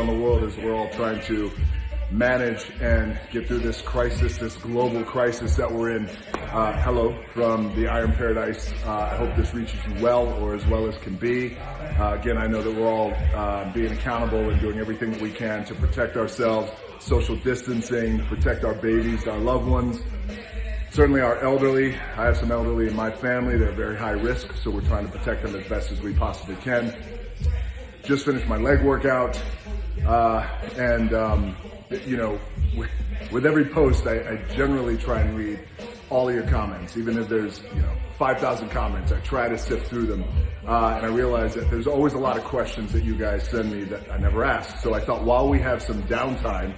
around the world as we're all trying to manage and get through this crisis, this global crisis that we're in. Hello from the Iron Paradise. I hope this reaches you well, or as well as can be. Again, I know that we're all being accountable and doing everything that we can to protect ourselves, social distancing, protect our babies, our loved ones, certainly our elderly. I have some elderly in my family that are very high risk, so we're trying to protect them as best as we possibly can. Just finished my leg workout, you know, with every post, I generally try and read all of your comments, even if there's, 5,000 comments. I try to sift through them, and I realize that there's always a lot of questions that you guys send me that I never ask. So I thought, while we have some downtime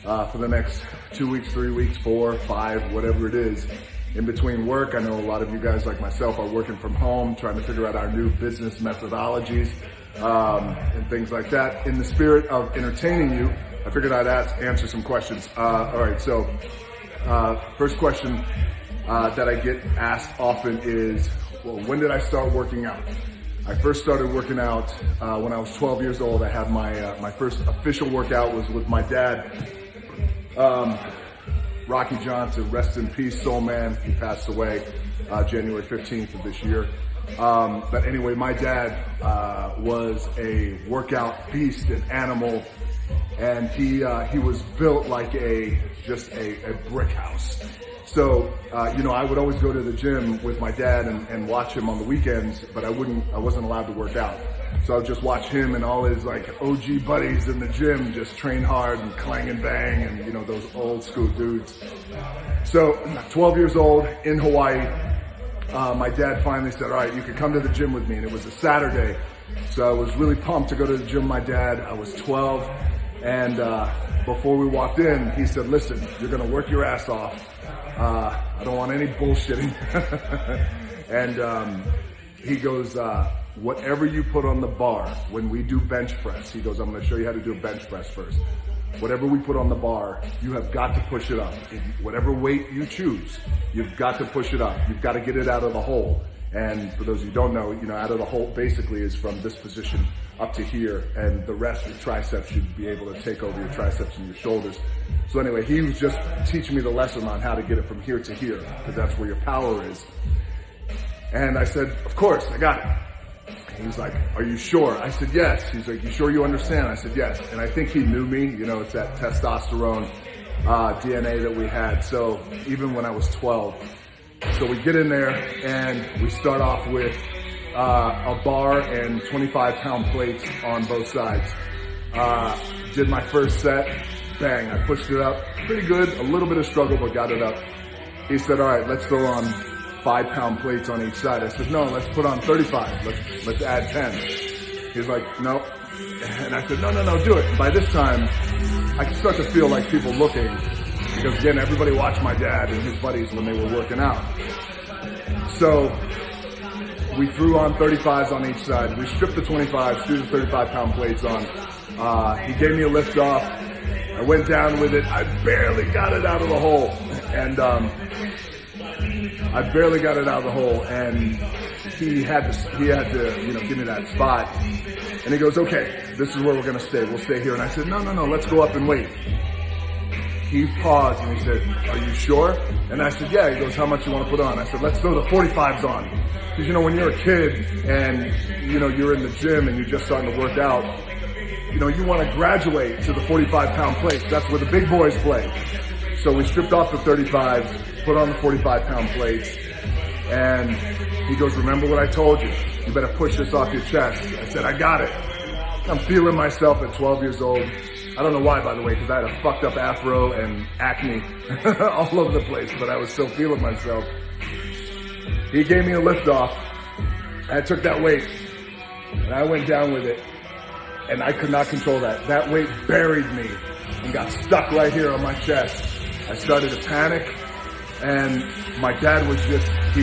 for the next 2 weeks, 3 weeks, 4, 5, whatever it is, in between work, I know a lot of you guys like myself are working from home, trying to figure out our new business methodologies and things like that. In the spirit of entertaining you, I figured I'd answer some questions. All right, so first question that I get asked often is, well, when did I start working out? I first started working out when I was 12 years old. I had my first official workout was with my dad, Rocky Johnson, rest in peace, soul man. He passed away January 15th of this year. But anyway, my dad was a workout beast, an animal, and he was built like just a brick house. So, I would always go to the gym with my dad and watch him on the weekends, but I wasn't allowed to work out. So I would just watch him and all his OG buddies in the gym just train hard and clang and bang and, those old school dudes. So 12 years old in Hawaii, my dad finally said, all right, you can come to the gym with me. And it was a Saturday. So I was really pumped to go to the gym with my dad. I was 12. And before we walked in, he said, listen, you're going to work your ass off. I don't want any bullshitting. And he goes, whatever you put on the bar when we do bench press, he goes, I'm going to show you how to do a bench press first. Whatever we put on the bar, you have got to push it up. Whatever weight you choose, you've got to push it up. You've got to get it out of the hole. And for those who don't know, out of the hole basically is from this position up to here, and the rest of your triceps should be able to take over your triceps and your shoulders. So anyway, he was just teaching me the lesson on how to get it from here to here, because that's where your power is. And I said, of course, I got it. He's like, are you sure? I said, yes. He's like, you sure you understand? I said, yes. And I think he knew me. It's that testosterone DNA that we had. So even when I was 12, so we get in there and we start off with a bar and 25-pound plates on both sides. Did my first set, bang, I pushed it up pretty good, a little bit of struggle, but got it up. He said, all right, let's throw on 5-pound plates on each side. I said, no, let's put on 35. Let's add 10. He's like, no. And I said, no, do it. And by this time, I could start to feel like people looking, because again, everybody watched my dad and his buddies when they were working out. So we threw on 35s on each side. We stripped the 25s, threw the 35-pound plates on. He gave me a lift off. I went down with it. I barely got it out of the hole. And and he had to give me that spot. And he goes, okay, this is where we're going to stay. We'll stay here. And I said, no, let's go up and wait. He paused and he said, are you sure? And I said, yeah. He goes, how much you want to put on? I said, let's throw the 45s on. Because, when you're a kid and, you're in the gym and you're just starting to work out, you want to graduate to the 45-pound plates. That's where the big boys play. So we stripped off the 35s, put on the 45-pound plates, and he goes, remember what I told you? You better push this off your chest. I said, I got it. I'm feeling myself at 12 years old. I don't know why, by the way, because I had a fucked up afro and acne all over the place, but I was still feeling myself. He gave me a lift off. I took that weight, and I went down with it, and I could not control that. That weight buried me and got stuck right here on my chest. I started to panic, and my dad was he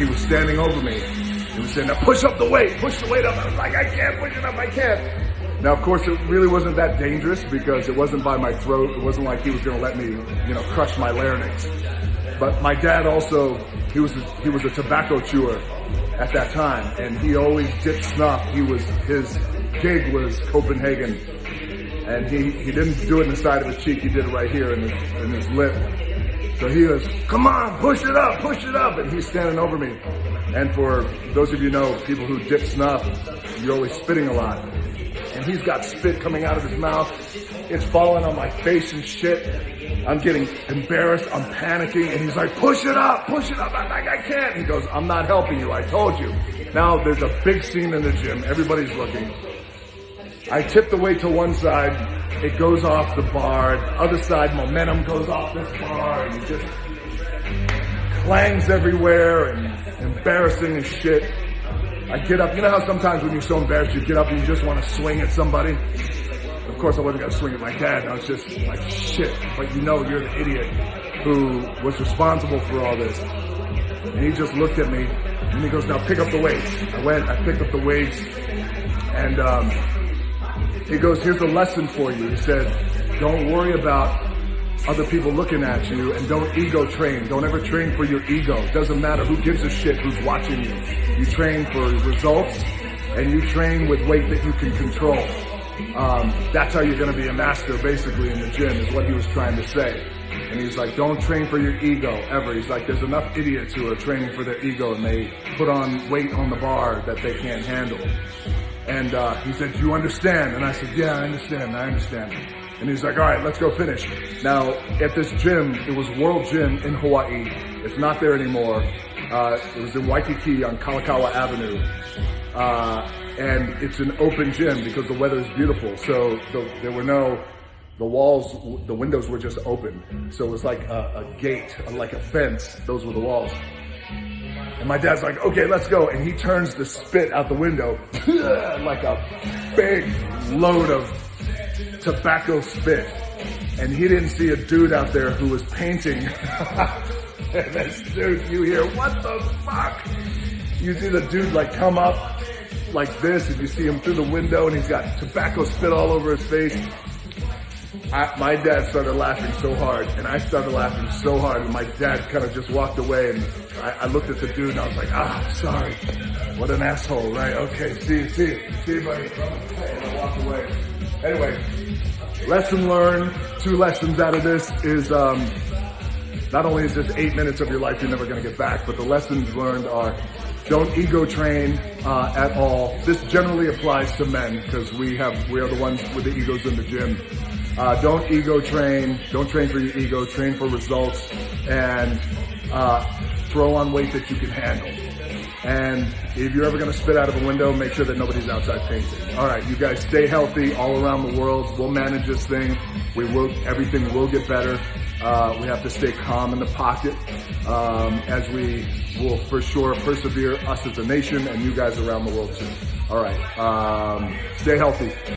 was standing over me. He was saying, now push up the weight, push the weight up. I was like, I can't push it up, I can't. Now, of course, it really wasn't that dangerous because it wasn't by my throat. It wasn't like he was going to let me, crush my larynx. But my dad also, he was a tobacco chewer at that time, and he always dipped snuff. His gig was Copenhagen, And he didn't do it in the side of his cheek, he did it right here in his lip. So he goes, come on, push it up, and he's standing over me. And for those of you know, people who dip snuff, you're always spitting a lot. And he's got spit coming out of his mouth. It's falling on my face and shit. I'm getting embarrassed, I'm panicking, and he's like, push it up. I'm like, I can't. He goes, I'm not helping you, I told you. Now there's a big scene in the gym, everybody's looking. I tip the weight to one side, it goes off the bar. The other side, momentum goes off this bar, and it just clangs everywhere, and embarrassing as shit. I get up, you know how sometimes when you're so embarrassed, you get up and you just want to swing at somebody? Of course I wasn't going to swing at my dad, I was just like, shit, but you know you're the idiot who was responsible for all this. And he just looked at me, and he goes, now pick up the weights. I picked up the weights, and he goes, here's a lesson for you. He said, don't worry about other people looking at you, and don't ego train. Don't ever train for your ego. It doesn't matter who gives a shit who's watching you. You train for results, and you train with weight that you can control. That's how you're going to be a master, basically, in the gym, is what he was trying to say. And he's like, don't train for your ego, ever. He's like, there's enough idiots who are training for their ego, and they put on weight on the bar that they can't handle. And he said, do you understand? And I said, yeah, I understand. And he's like, all right, let's go finish. Now, at this gym, it was World Gym in Hawaii. It's not there anymore. It was in Waikiki on Kalakaua Avenue. And it's an open gym because the weather is beautiful. So there were the walls, the windows were just open. So it was like a gate, like a fence. Those were the walls. And my dad's like, okay, let's go. And he turns the spit out the window like a big load of tobacco spit. And he didn't see a dude out there who was painting. And this dude, you hear, what the fuck? You see the dude like come up like this, and you see him through the window, and he's got tobacco spit all over his face. My dad started laughing so hard, and I started laughing so hard, and my dad kind of just walked away, and I looked at the dude, and I was like, sorry. What an asshole, right? Okay, see you, buddy. And I walked away. Anyway, lesson learned, 2 lessons out of this is, not only is this 8 minutes of your life you're never going to get back, but the lessons learned are, don't ego train at all. This generally applies to men, because we are the ones with the egos in the gym. Don't ego train. Don't train for your ego. Train for results, and throw on weight that you can handle. And if you're ever going to spit out of a window, make sure that nobody's outside painting. All right, you guys stay healthy all around the world. We'll manage this thing. Everything will get better. We have to stay calm in the pocket as we will for sure persevere, us as a nation and you guys around the world too. All right, stay healthy.